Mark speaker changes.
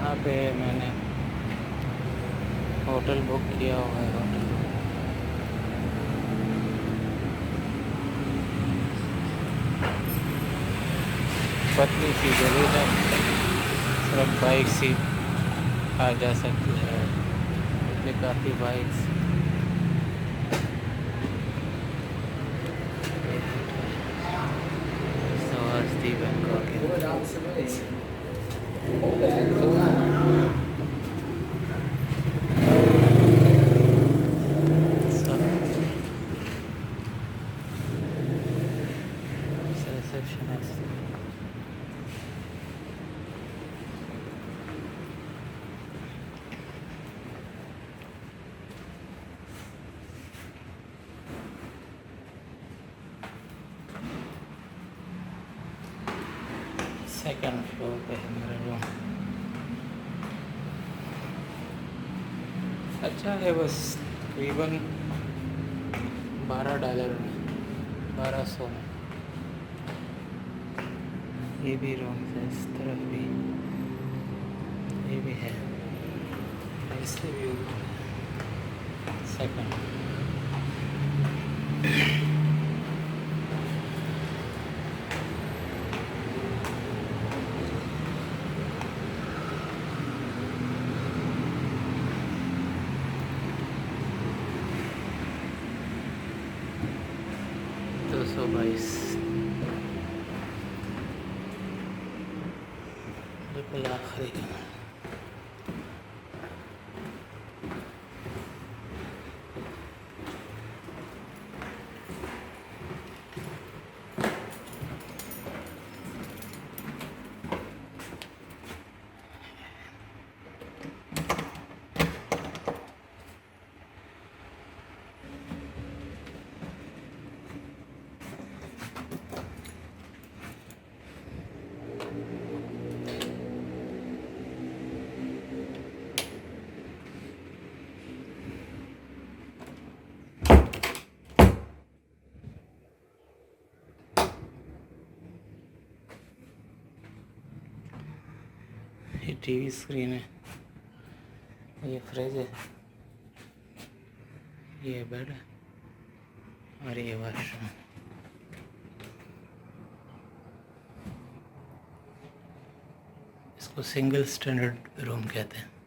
Speaker 1: यहाँ पे मैंने होटल बुक किया हुआ है। होटल पतली सी गली है, सिर्फ बाइक सी आ जा सकती है, इसलिए काफ़ी बाइक्स सवास्ती बैंकॉक है। Receptionist. सेकंड फ्लोर पे है मेरा रूम। अच्छा है, बस तकरीबन $12 में, 1200 में। ये भी रूम है, इस तरफ भी ये भी है, इससे भी ऊपर सेकंड। दो सौ 22 बिल्कुल आखिरी का। ये टीवी स्क्रीन है, ये फ्रिज है, ये बेड है और ये वॉशरूम। इसको सिंगल स्टैंडर्ड रूम कहते हैं।